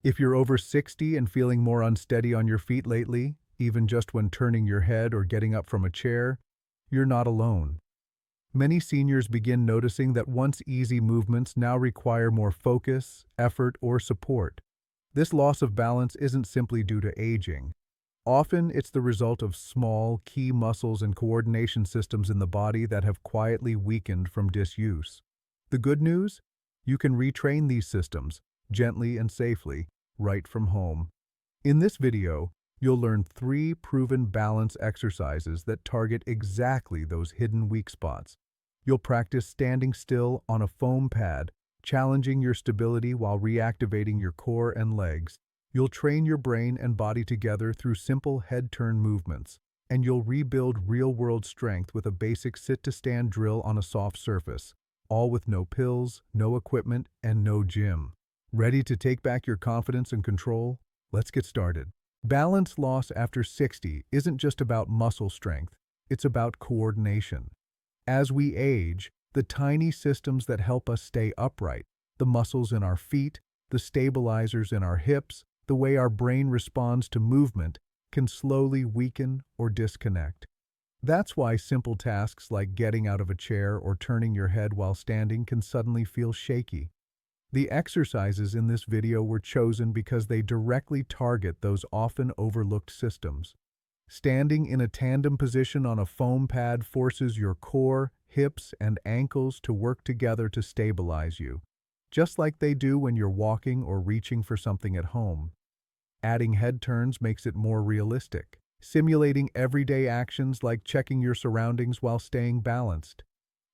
If you're over 60 and feeling more unsteady on your feet lately, even just when turning your head or getting up from a chair, you're not alone. Many seniors begin noticing that once easy movements now require more focus, effort, or support. This loss of balance isn't simply due to aging. Often, it's the result of small, key muscles and coordination systems in the body that have quietly weakened from disuse. The good news? You can retrain these systems, gently and safely, right from home. In this video, you'll learn 3 proven balance exercises that target exactly those hidden weak spots. You'll practice standing still on a foam pad, challenging your stability while reactivating your core and legs. You'll train your brain and body together through simple head-turn movements, and you'll rebuild real-world strength with a basic sit-to-stand drill on a soft surface, all with no pills, no equipment, and no gym. Ready to take back your confidence and control? Let's get started. Balance loss after 60 isn't just about muscle strength, it's about coordination. As we age, the tiny systems that help us stay upright, the muscles in our feet, the stabilizers in our hips, the way our brain responds to movement, can slowly weaken or disconnect. That's why simple tasks like getting out of a chair or turning your head while standing can suddenly feel shaky. The exercises in this video were chosen because they directly target those often overlooked systems. Standing in a tandem position on a foam pad forces your core, hips, and ankles to work together to stabilize you, just like they do when you're walking or reaching for something at home. Adding head turns makes it more realistic, simulating everyday actions like checking your surroundings while staying balanced.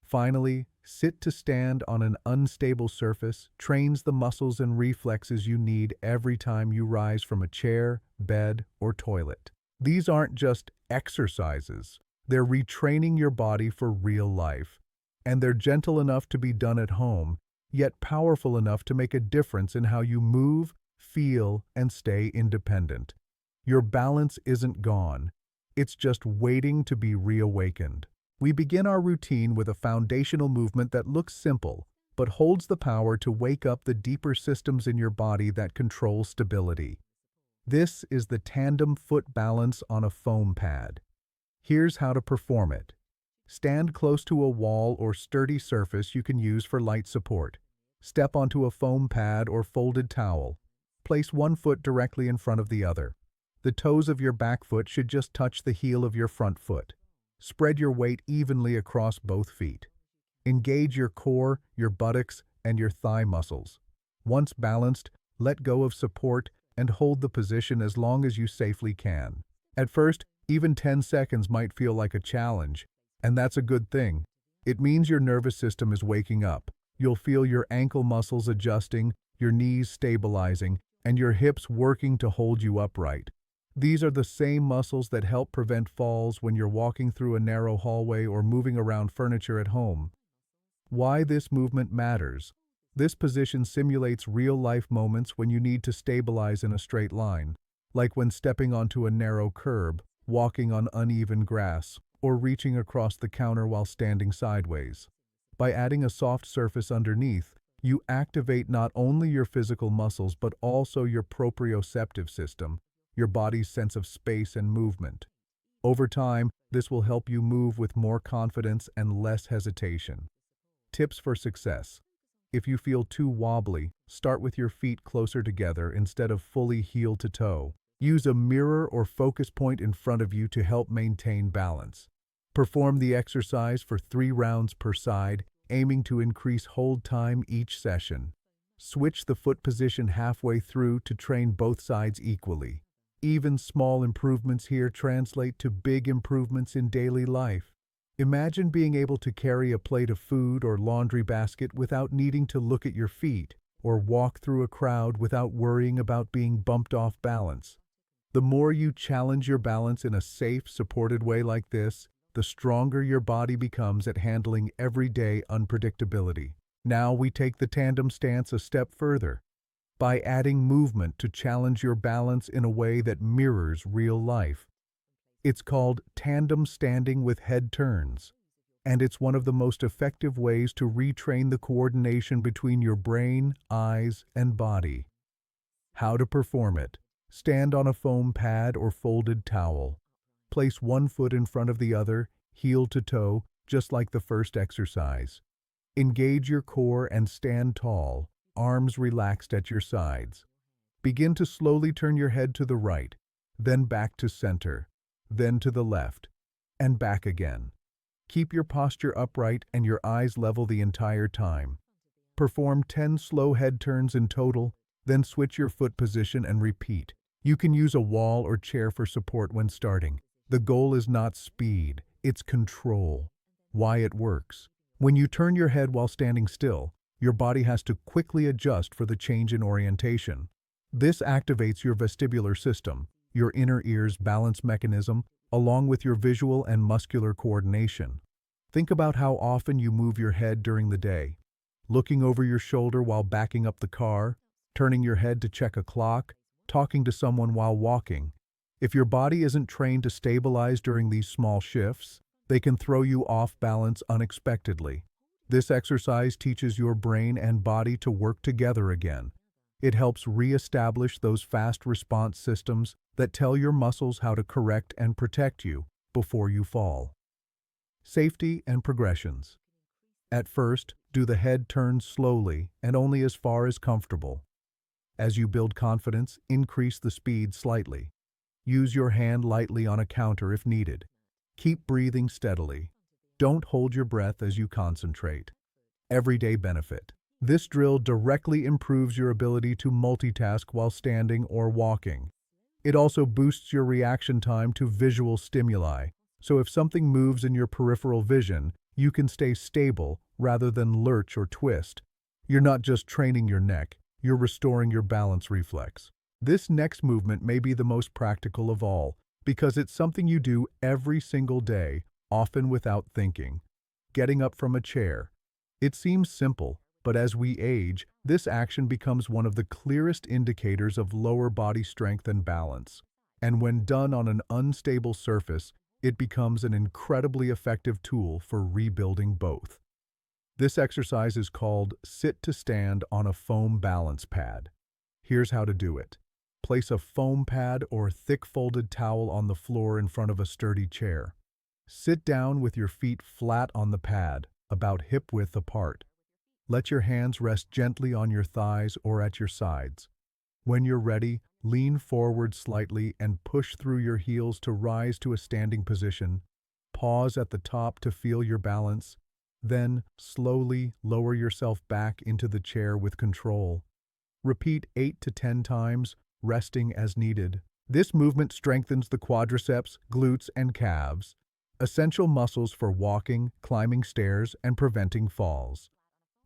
Finally, sit to stand on an unstable surface trains the muscles and reflexes you need every time you rise from a chair, bed, or toilet. These aren't just exercises, they're retraining your body for real life. And they're gentle enough to be done at home, yet powerful enough to make a difference in how you move, feel, and stay independent. Your balance isn't gone, it's just waiting to be reawakened. We begin our routine with a foundational movement that looks simple, but holds the power to wake up the deeper systems in your body that control stability. This is the tandem foot balance on a foam pad. Here's how to perform it. Stand close to a wall or sturdy surface you can use for light support. Step onto a foam pad or folded towel. Place one foot directly in front of the other. The toes of your back foot should just touch the heel of your front foot. Spread your weight evenly across both feet. Engage your core, your buttocks, and your thigh muscles. Once balanced, let go of support and hold the position as long as you safely can. At first, even 10 seconds might feel like a challenge, and that's a good thing. It means your nervous system is waking up. You'll feel your ankle muscles adjusting, your knees stabilizing, and your hips working to hold you upright. These are the same muscles that help prevent falls when you're walking through a narrow hallway or moving around furniture at home. Why this movement matters. This position simulates real-life moments when you need to stabilize in a straight line, like when stepping onto a narrow curb, walking on uneven grass, or reaching across the counter while standing sideways. By adding a soft surface underneath, you activate not only your physical muscles but also your proprioceptive system, your body's sense of space and movement. Over time, this will help you move with more confidence and less hesitation. Tips for success. If you feel too wobbly, start with your feet closer together instead of fully heel to toe. Use a mirror or focus point in front of you to help maintain balance. Perform the exercise for 3 rounds per side, aiming to increase hold time each session. Switch the foot position halfway through to train both sides equally. Even small improvements here translate to big improvements in daily life. Imagine being able to carry a plate of food or laundry basket without needing to look at your feet, or walk through a crowd without worrying about being bumped off balance. The more you challenge your balance in a safe, supported way like this, the stronger your body becomes at handling everyday unpredictability. Now we take the tandem stance a step further, by adding movement to challenge your balance in a way that mirrors real life. It's called tandem standing with head turns, and it's one of the most effective ways to retrain the coordination between your brain, eyes, and body. How to perform it. Stand on a foam pad or folded towel. Place one foot in front of the other, heel to toe, just like the first exercise. Engage your core and stand tall, arms relaxed at your sides. Begin to slowly turn your head to the right, then back to center, then to the left, and back again. Keep your posture upright and your eyes level the entire time. Perform 10 slow head turns in total, then switch your foot position and repeat. You can use a wall or chair for support when starting. The goal is not speed, it's control. Why it works. When you turn your head while standing still, your body has to quickly adjust for the change in orientation. This activates your vestibular system, your inner ear's balance mechanism, along with your visual and muscular coordination. Think about how often you move your head during the day. Looking over your shoulder while backing up the car, turning your head to check a clock, talking to someone while walking. If your body isn't trained to stabilize during these small shifts, they can throw you off balance unexpectedly. This exercise teaches your brain and body to work together again. It helps re-establish those fast response systems that tell your muscles how to correct and protect you before you fall. Safety and progressions. At first, do the head turn slowly and only as far as comfortable. As you build confidence, increase the speed slightly. Use your hand lightly on a counter if needed. Keep breathing steadily. Don't hold your breath as you concentrate. Everyday benefit. This drill directly improves your ability to multitask while standing or walking. It also boosts your reaction time to visual stimuli, so if something moves in your peripheral vision, you can stay stable rather than lurch or twist. You're not just training your neck, you're restoring your balance reflex. This next movement may be the most practical of all, because it's something you do every single day, often without thinking. Getting up from a chair. It seems simple, but as we age, this action becomes one of the clearest indicators of lower body strength and balance. And when done on an unstable surface, it becomes an incredibly effective tool for rebuilding both. This exercise is called sit to stand on a foam balance pad. Here's how to do it. Place a foam pad or thick folded towel on the floor in front of a sturdy chair. Sit down with your feet flat on the pad, about hip width apart. Let your hands rest gently on your thighs or at your sides. When you're ready, lean forward slightly and push through your heels to rise to a standing position. Pause at the top to feel your balance. Then, slowly lower yourself back into the chair with control. Repeat 8 to 10 times, resting as needed. This movement strengthens the quadriceps, glutes, and calves, essential muscles for walking, climbing stairs, and preventing falls.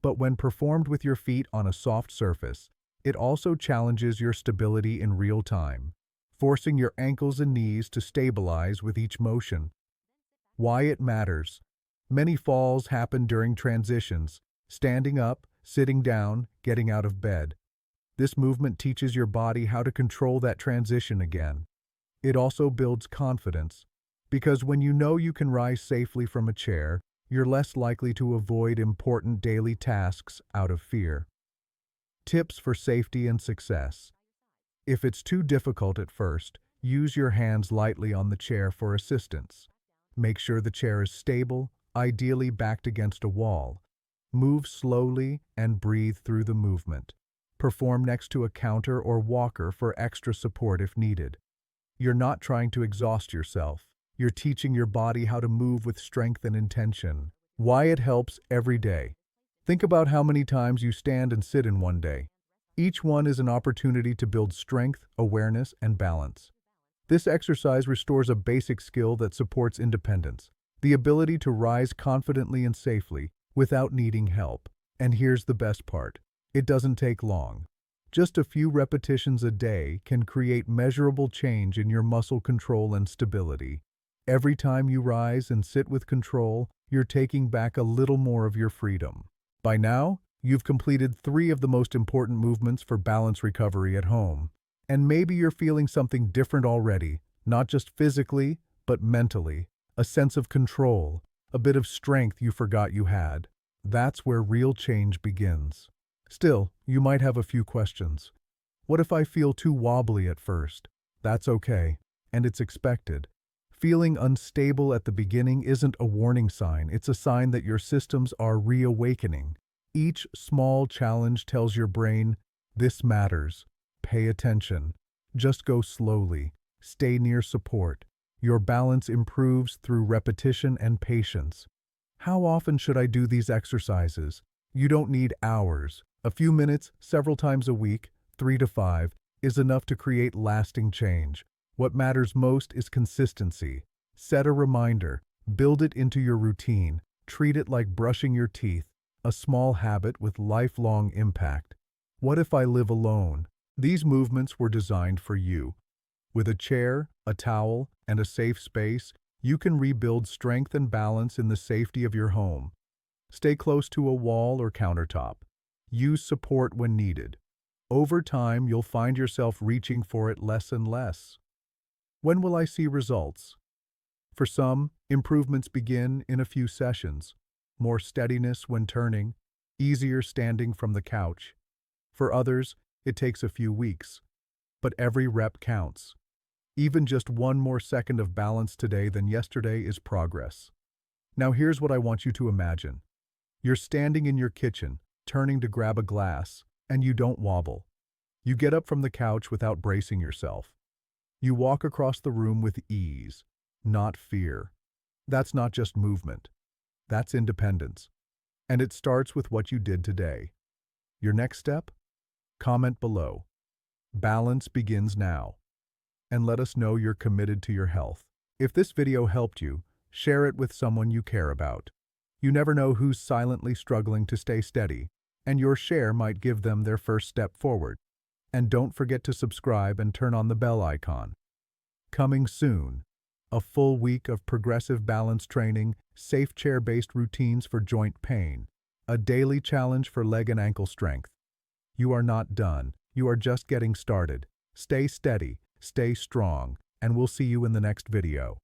But when performed with your feet on a soft surface, it also challenges your stability in real time, forcing your ankles and knees to stabilize with each motion. Why it matters. Many falls happen during transitions, standing up, sitting down, getting out of bed. This movement teaches your body how to control that transition again. It also builds confidence, because when you know you can rise safely from a chair, you're less likely to avoid important daily tasks out of fear. Tips for safety and success. If it's too difficult at first, use your hands lightly on the chair for assistance. Make sure the chair is stable, ideally backed against a wall. Move slowly and breathe through the movement. Perform next to a counter or walker for extra support if needed. You're not trying to exhaust yourself. You're teaching your body how to move with strength and intention. Why it helps every day. Think about how many times you stand and sit in one day. Each one is an opportunity to build strength, awareness, and balance. This exercise restores a basic skill that supports independence, the ability to rise confidently and safely without needing help. And here's the best part. It doesn't take long. Just a few repetitions a day can create measurable change in your muscle control and stability. Every time you rise and sit with control, you're taking back a little more of your freedom. By now, you've completed 3 of the most important movements for balance recovery at home. And maybe you're feeling something different already, not just physically, but mentally. A sense of control, a bit of strength you forgot you had. That's where real change begins. Still, you might have a few questions. What if I feel too wobbly at first? That's okay, and it's expected. Feeling unstable at the beginning isn't a warning sign, it's a sign that your systems are reawakening. Each small challenge tells your brain, this matters. Pay attention. Just go slowly. Stay near support. Your balance improves through repetition and patience. How often should I do these exercises? You don't need hours. A few minutes, several times a week, 3 to 5, is enough to create lasting change. What matters most is consistency. Set a reminder. Build it into your routine. Treat it like brushing your teeth, a small habit with lifelong impact. What if I live alone? These movements were designed for you. With a chair, a towel, and a safe space, you can rebuild strength and balance in the safety of your home. Stay close to a wall or countertop. Use support when needed. Over time, you'll find yourself reaching for it less and less. When will I see results? For some, improvements begin in a few sessions. More steadiness when turning, easier standing from the couch. For others, it takes a few weeks. But every rep counts. Even just one more second of balance today than yesterday is progress. Now here's what I want you to imagine. You're standing in your kitchen, turning to grab a glass, and you don't wobble. You get up from the couch without bracing yourself. You walk across the room with ease, not fear. That's not just movement. That's independence. And it starts with what you did today. Your next step? Comment below. Balance begins now. And let us know you're committed to your health. If this video helped you, share it with someone you care about. You never know who's silently struggling to stay steady, and your share might give them their first step forward. And don't forget to subscribe and turn on the bell icon. Coming soon, a full week of progressive balance training, safe chair-based routines for joint pain, a daily challenge for leg and ankle strength. You are not done. You are just getting started. Stay steady, stay strong, and we'll see you in the next video.